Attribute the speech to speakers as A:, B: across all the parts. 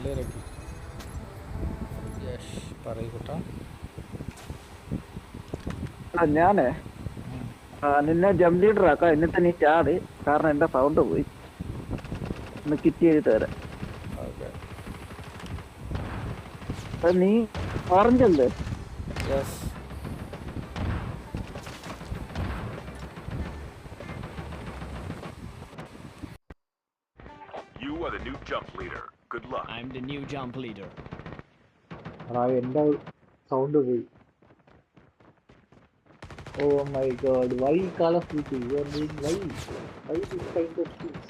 A: പിള്ളേരൊക്കെ പറയൂട്ടാ.
B: ഞാനേ നിന്നെ ജംപ് ലീഡർ ആക്കാം, എന്നിട്ട് നീ ചാട്. കാരണം എന്റെ സൗണ്ട് പോയി. ഒന്ന് കിറ്റ് ചെയ്തിട്ട് തരാം. നീ ഓറഞ്ച് അല്ലേ?
C: You are the new jump leader. Good luck.
D: I'm the new jump leader.
E: എന്റെ സൗണ്ട് പോയി. Oh my god, why Call of Duty? You are doing why this kind of things?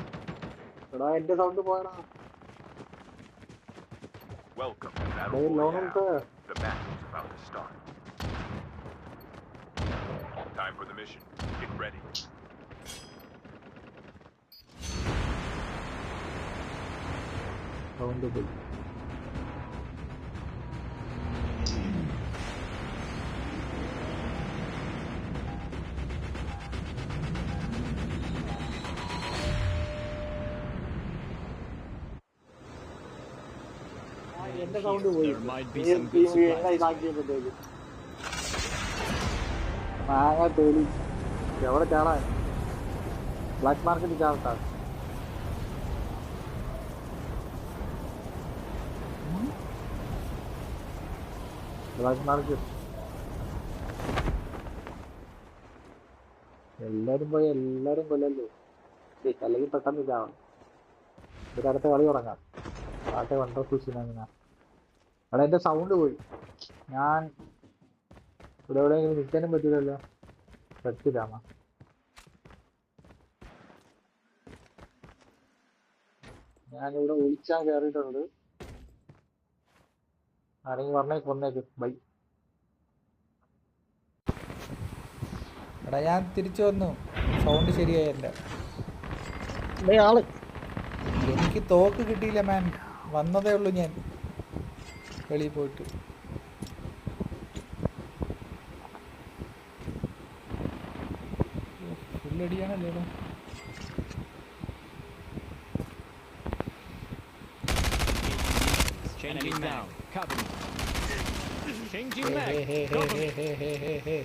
E: എടാ എന്റെ sound പോയടാ.
C: Welcome to Battle Royale. The match is about to start. Time for the mission. Get ready.
E: Sound പോയി. എന്റെ sound പോയി. ഇതാക്കിയപ്പോഴത്തേക്ക് മാങ്ങ തോലി എവിടെ ചാടാൻ? Black മാർക്കറ്റിൽ ചാടട്ടാ. ബ്ലാക്ക് മാർക്കറ്റ് എല്ലാരും പോയി എല്ലാരും കൊല്ലല്ലോ. അല്ലെങ്കിൽ പെട്ടെന്ന് ചാവണം. ഒരു അടുത്ത കളി തുടങ്ങാം. പാട്ടെ വണ്ടർഫുൾ സിനിമ. അവിടെ എന്റെ സൗണ്ട് പോയി. ഞാൻ ഇവിടെ എവിടെയെങ്കിലും നിൽക്കാനും പറ്റില്ലല്ലോ. പറ്റില്ലാമ. ഞാനിവിടെ ഒളിച്ചാൻ കയറിയിട്ടുണ്ട്. ആരെങ്കിലും പറഞ്ഞേക്ക് വന്നേക്ക്. ബൈ.
A: എടാ ഞാൻ തിരിച്ചു വന്നു. സൗണ്ട് ശരിയായല്ല.
B: ആള്
A: എനിക്ക് തോക്ക് കിട്ടിയില്ല മാൻ. വന്നതേ ഉള്ളൂ ഞാൻ വെളിയിൽ പോയിട്ട്. ഫുള്ളടിയാണല്ലോ.
D: Changing now. Cover me. Changing back.
A: Hey.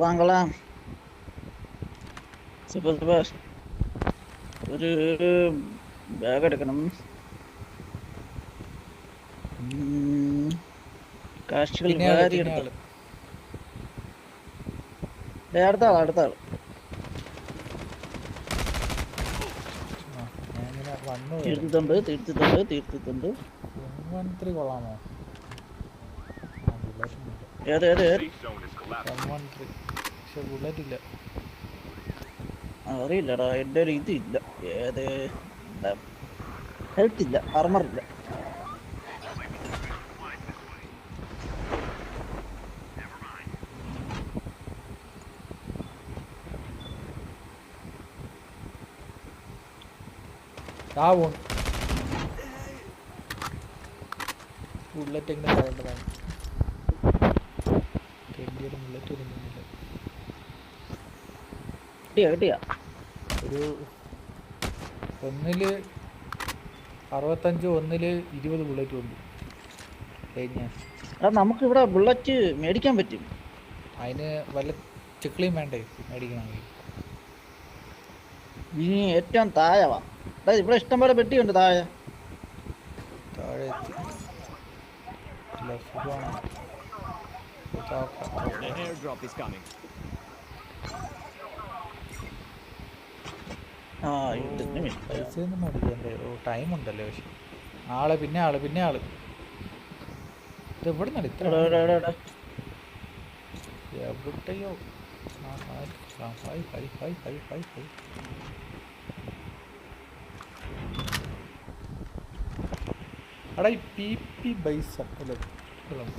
B: വാങ്ങലാം. സൂപ്പർ ഒരു ബാഗ് എടുക്കണം. കാശുകൾ വാരി എടുക്കണം. അടുത്ത ആൾ തീർത്തിട്ടുണ്ട്.
A: കൊള്ളാമോ?
B: അറിയില്ലടാ, എൻ്റെ ഒരു ഇതില്ല. ഏത് ഹെൽത്ത് ഇല്ല, ആർമറില്ല.
A: ബുള്ളറ്റ് എങ്ങനെ പറയേണ്ടതാണ്? ഒരു ഒന്നില് 65, ഒന്നില് 20 ബുള്ളറ്റ് ഉണ്ട്.
B: നമുക്കിവിടെ ബുള്ളറ്റ് മേടിക്കാൻ പറ്റും.
A: അതിന് വല്ല ചിക്ലിയും വേണ്ടേ മേടിക്കണമെങ്കിൽ?
B: ഇനി ഏറ്റവും താഴെ ഇവിടെ ഇഷ്ടം പോലെ പെട്ടിയുണ്ട്. താഴെ
D: The airdrop is coming.
A: പൈസ ഒന്നും മേടിക്കണ്ടേ? ടൈം ഉണ്ടല്ലോ. പക്ഷെ ആള് പിന്നെ ആള് ഇത് എവിടെ നിന്നാണ് ഇത്ര? എവിടെയോ. അടാ ഈ PP ബൈസ അല്ലേ?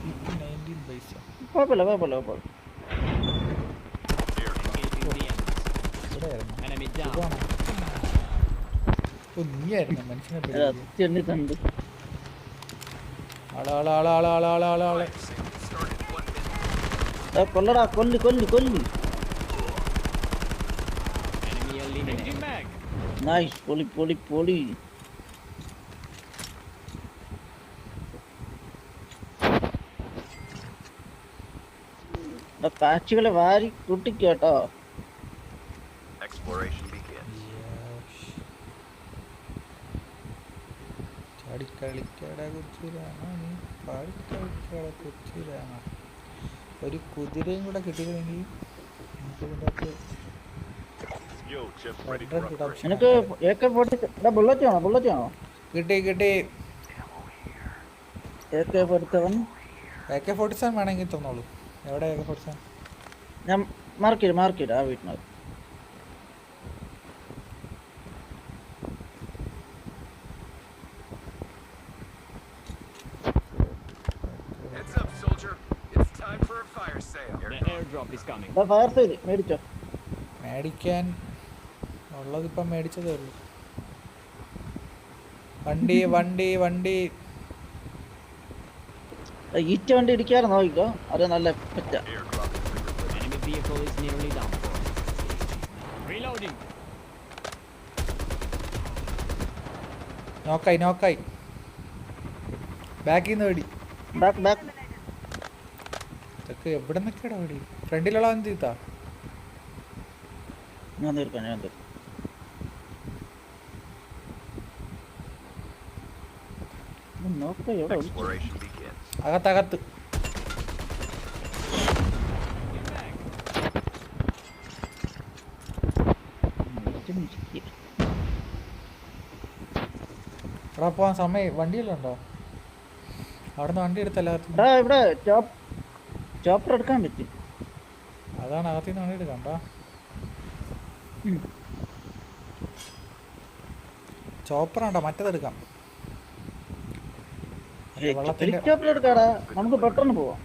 A: PP-19 ബൈസ.
B: കുഴപ്പമില്ല.
A: നീയായിരുന്നു മനുഷ്യനെ
B: കൊല്ലടാ. കൊല്ലു. നൈസ്, പൊളി പൊളി പൊളി. കാഴ്ചകളെ വാരി കൂട്ടിക്കോട്ടോ.
A: ചാടിക്കളിക്കട കൊച്ചിരാമ നീ പാടിക്കളിക്കട കൊച്ചിരാമ. ഒരു കുതിരയും കൂടെ കിട്ടിയിരുന്നെങ്കിൽ
B: നിനക്ക് ബുള്ളറ്റ് വേണോ?
A: കിട്ടി കിട്ടി.
B: AK-47
A: AK-47 വേണമെങ്കിൽ തന്നോളൂ. എവിടെ AK-47?
B: ഞാൻ മാർക്ക് ചെയ്ത് ആ വീട്ടിനകത്ത്.
D: The airdrop is coming.
B: Fire ചെയ്ത് മേടിച്ചോ.
A: മേടിക്കാൻ ഉള്ളതിപ്പം മേടിച്ചതേ ഉള്ളൂ. വണ്ടി വണ്ടി വണ്ടി.
B: ഈറ്റ വണ്ടി ഇടിക്കാറ് നോക്കിക്കോ, അത് നല്ല പറ്റ.
D: Enemy vehicle is nearly down for. Reloading.
A: നോക്കായി. ബാക്കിൽ നിന്ന് വെടി.
B: ബാക്ക്
A: ഇതൊക്കെ എവിടെ നിന്നൊക്കെയാടാ വെടി? ഫ്രണ്ടിലുള്ള എന്ത് ചെയ്താ?
B: ഞാൻ തീർക്കാം.
A: അകത്തകത്ത്. എടാ പോവാൻ സമയം. വണ്ടിയെല്ലാം ഉണ്ടോ? അവിടുന്ന് വണ്ടി എടുത്തല്ല.
B: ഇവിടെ ചോപ്പർ എടുക്കാൻ പറ്റും.
A: അതാണ് അകത്തുനിന്ന് വണ്ടി എടുക്കണ്ട. ചോപ്പറാണ്ടോ? മറ്റേതെടുക്കാം.
B: ഹെലികോപ്റ്റർ എടുക്കാടാ, നമുക്ക് പെട്ടെന്ന് പോവാം.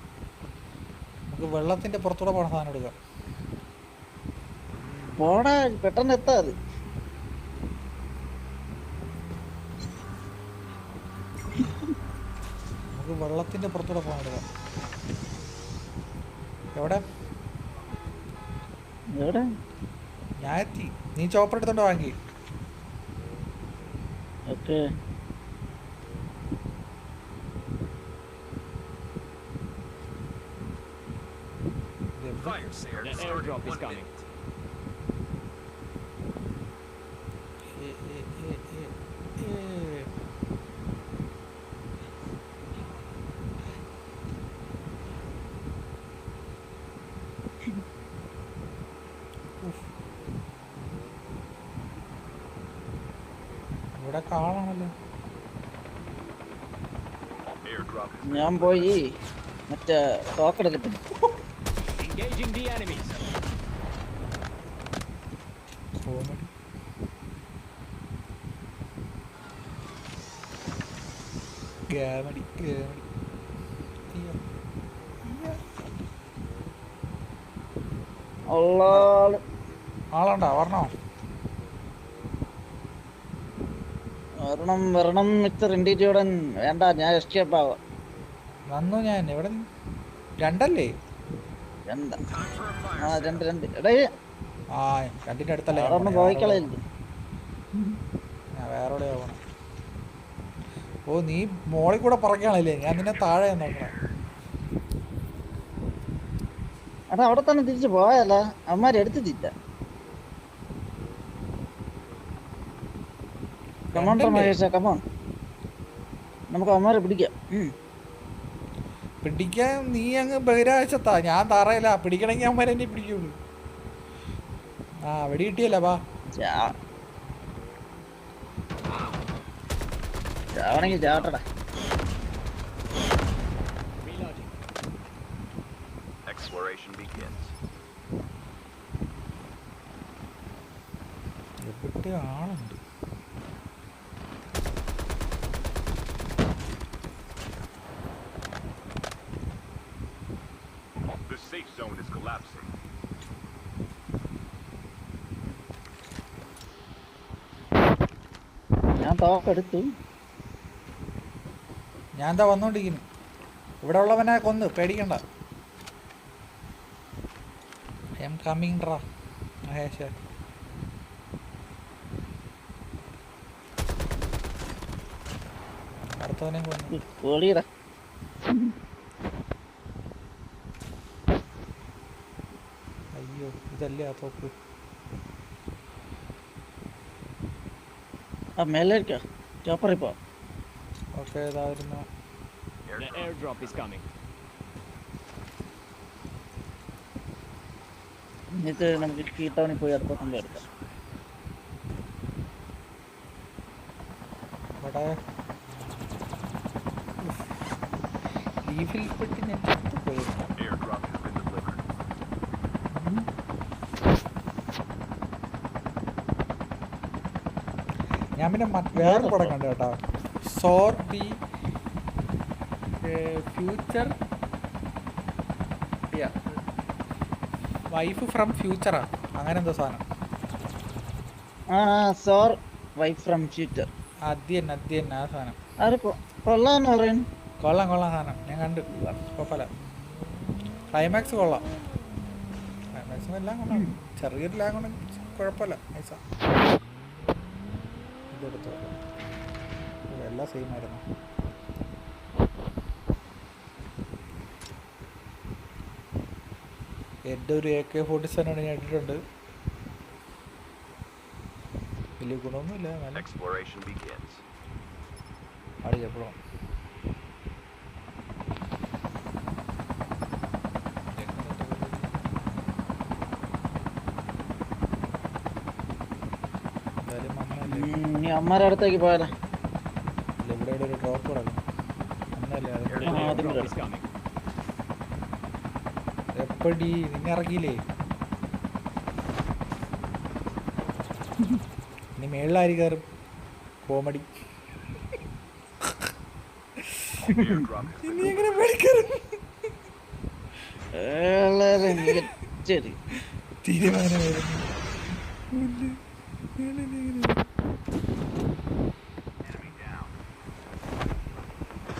A: നമുക്ക് വെള്ളത്തിന്റെ പുറത്തൂടെ പോണ സാധനം എടുക്കാം.
B: പോടാ, പെട്ടെന്ന് എത്താത്.
A: നമുക്ക് വെള്ളത്തിന്റെ പുറത്തൂടെ പോകാൻ എടുക്കാം. എവിടെ ഞാൻ എത്തി. നീ ചോപ്പർ എടുത്തോണ്ട് വാങ്ങി.
B: Okay.
D: The airdrop is coming.
A: ഇവിടെ കാണാണല്ലോ.
B: ഞാൻ പോയി മറ്റേ തോക്കെടുക്കട്ടെ.
D: Engaging the enemies.
A: ആളുണ്ടോ?
B: വരണം മിസ്റ്റർ ഇൻഡിജോടൻ. വേണ്ട, ഞാൻ എസ്കേപ്പ് ആവാം.
A: വന്നു ഞാൻ. എവിടെ? രണ്ടല്ലേ?
B: രണ്ട്. എടേ,
A: രണ്ടിന്റെ അടുത്തല്ലേ?
B: പോയിക്കളയില്ല.
A: ഞാൻ വേറെ എവിടെയാ പോണേ? ഓ, നീ മോളിൽ കൂടെ പറക്കാണല്ലേ? ഞാൻ നിന്നെ താഴെ നോക്കണേ.
B: അതാ അവിടെ തന്നെ തിരിച്ചു പോയല്ല, അവന്മാര് എടുത്തിട്ടില്ല. കമോൺ, നമുക്ക് അവന്മാരെ പിടിക്കാം.
A: പിടിക്കാൻ നീ അങ്ങ് ബഹിരാകാശത്താ. ഞാൻ തറയില്ല. പിടിക്കണമെങ്കിൽ അവന്മാരെ എന്നെ പിടിക്കുള്ളൂ. വെടി കിട്ടിയല്ല. വാ.
B: ചാവണെങ്കിൽ ചാവട്ടടാ.
A: എവിടെ ആളുണ്ട്?
B: ഞാൻ തോക്കെടുത്തു.
A: ഞാൻ എന്താ വന്നോണ്ടിരിക്കുന്നു. ഇവിടെ ഉള്ളവനെ കൊന്ന് പേടിക്കണ്ട. I am coming ഡ്രാ Mahesh. അടുത്തവനെ കൊന്നു.
B: പൊളിയടാ.
A: അയ്യോ ഇതല്ലേ ആ തോക്ക്.
B: ആ മേലേക്കാ ചോപ്പറി പോ.
A: ഓക്കെ ഇതായിരുന്നു.
D: The airdrop is coming.
B: എന്നിട്ട് നമുക്ക് കീട്ടവണി പോയി അടുത്ത സംഭവം എടുക്കാം.
A: ഇവിടെ ലീഫിൽ പെട്ടി ഞാൻ ചത്തുപോയി. ഞാൻ പിന്നെ വേറൊരു പടം കണ്ടു കേട്ടോ. സോർ ദി ഫ്യൂച്ചർ വൈഫ് ഫ്രം ഫ്യൂച്ചറാ അങ്ങനെ എന്തോ സാധനം.
B: സോർ വൈഫ് ഫ്രം ഫ്യൂച്ചർ.
A: അത് തന്നെ ആ സാധനം.
B: അത് കൊള്ളാന്ന് പറയുന്നു.
A: കൊള്ളാം സാധനം ഞാൻ കണ്ടു. കുഴപ്പമില്ല. ക്ലൈമാക്സ് കൊള്ളാം. ക്ലൈമാക്സും എല്ലാം കൊള്ളാം. ചെറിയൊരു ലാഗ് കൊണ്ട് കുഴപ്പമില്ല. നൈസാ. ഇതെടുത്തോ. എല്ലാം സെയിം ആയിരുന്നു. എൻ്റെ ഒരു AK-47 ഞാൻ ഇട്ടിട്ടുണ്ട്. വലിയ ഗുണമൊന്നുമില്ല. അടി എപ്പോഴും
B: ഇനി അമ്മയുടെ അടുത്തേക്ക് പോയാലോ?
A: ഇവിടെ ഒരു ഡ്രോപ്പ് കിടക്കും. ഒന്നല്ലേ
D: The airdrop is coming.
A: എപ്പടി നിന്നെ ഇറക്കിയില്ലേ? ഇനി മേളിലാരി കയറും. കോമഡി. ഇനി എങ്ങനെ മേളിക്കയറും?
B: ശരി
A: തീരുമാനം വരുന്നു.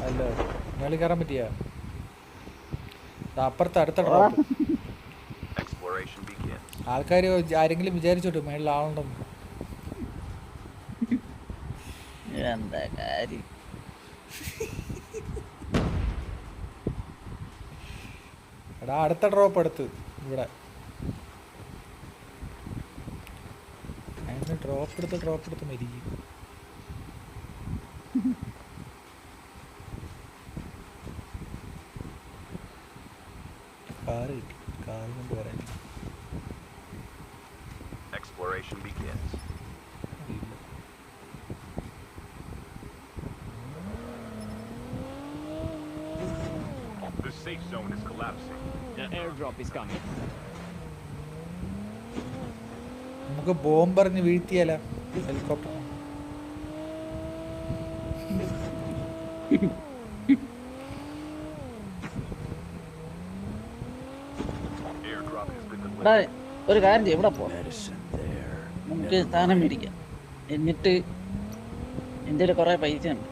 A: അല്ലോ മേളിൽ കയറാൻ പറ്റിയ അപ്പുറത്ത് അടുത്ത ഡ്രോപ്പ്. ആൾക്കാർ ആരെങ്കിലും വിചാരിച്ചോട്ടു മേളിൽ ആളുണ്ടെന്ന്.
B: എന്താ കാര്യം?
A: എടാ അടുത്ത ഡ്രോപ്പ് എടുത്ത് ഇവിടെ അതിന് ഡ്രോപ്പ് എടുത്ത് മരിക്കും. കാറ് കിട്ടി. കാറ് കൊണ്ട് വരാൻ
D: The airdrop is coming.
A: നമുക്ക് ബോംബറിഞ്ഞ് വീഴ്ത്തിയാലോ ഹെലികോപ്റ്റർ?
B: ഒരു കാര്യം ചെയ്യും, ഇവിടെ പോവാം. നമുക്ക് സ്ഥാനം മേടിക്കാം. എന്നിട്ട് എൻ്റെ കയ്യിൽ കുറേ പൈസ ഉണ്ട്.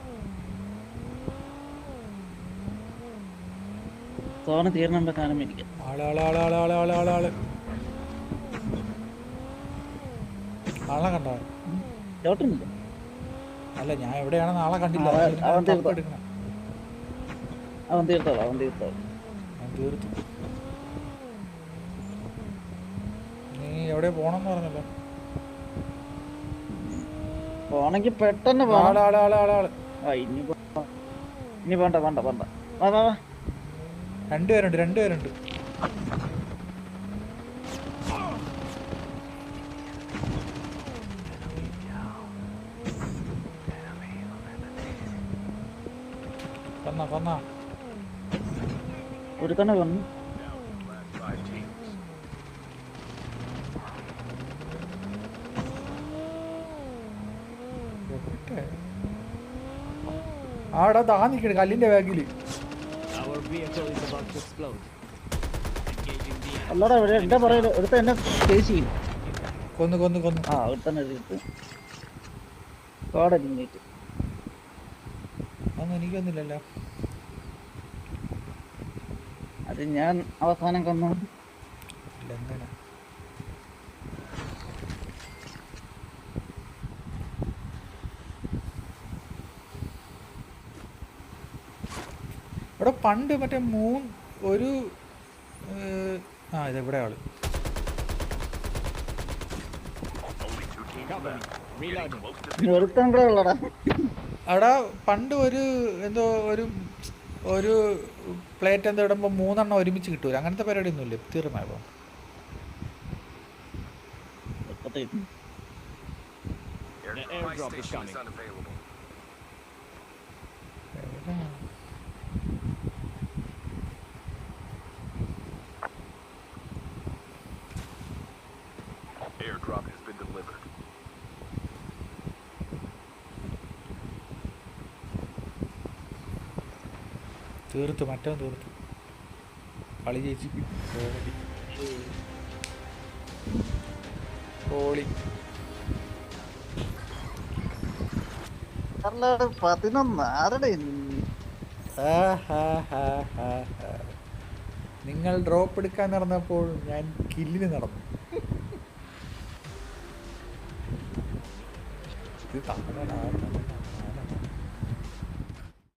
B: തോനെ തീർന്നുമ്പോ സ്ഥാനം മേടിക്കാം.
A: ആളെ കണ്ടോ?
B: ചോട്ടുന്നില്ല.
A: അല്ല ഞാൻ എവിടെയാണെന്ന് ആളെ കണ്ടില്ല.
B: അവൻ തീർത്തോ.
A: എടുക്കണം.
B: അവൻ തീർത്തോളാം.
A: ഞാൻ തീർത്തു. നീ എവിടെ പോണെന്ന് പറഞ്ഞല്ലോ?
B: പോണെങ്കി പെട്ടെന്ന് പോണം.
A: ആള്
B: ഇനി പോണ്ട. വാ.
A: രണ്ടുപേരുണ്ട്. കൊന്ന
B: ഒരു തന്നെ കൊന്നു.
A: ആടാ താ നിക്കണ് കല്ലിന്റെ ബാഗില്.
D: Our vehicle is about to explode.
B: അല്ലടാ എന്താ പറയുക, ഒരുത്ത എന്നെ ചേസ് ചെയ്യും.
A: കൊന്നു
B: ആ ഒരുത്തന്നെ എടുത്ത് കോടതിട്ട്.
A: അതൊന്നും എനിക്കൊന്നുമില്ലല്ലോ.
B: അത് ഞാൻ അവസാനം കൊന്നു.
A: എങ്ങനെ ഇവിടെ പണ്ട് മറ്റേ ഒരു ഇതെവിടെ ആള്
D: Cover me. Reloading.
B: ഒരുത്തൻ കൂടെ ഉള്ളടാ.
A: അവിടെ പണ്ട് എന്തോ ഒരു പ്ലേറ്റ് എന്തോ ഇടുമ്പോൾ 3 എണ്ണം ഒരുമിച്ച് കിട്ടൂല, അങ്ങനത്തെ പരിപാടി ഒന്നുമില്ല തീർന്നപ്പോൾ.
D: The airdrop is coming.
C: Airdrop has been delivered.
A: തീർത്തു, മറ്റോ തീർത്തു, കളി ജയിച്ചു. കോളി
B: 11 ആരുടെ
A: നിങ്ങൾ ഡ്രോപ്പ് എടുക്കാൻ നടന്നപ്പോൾ ഞാൻ കില്ലിന് നടന്നു. ഇത് തമിഴനാണ്.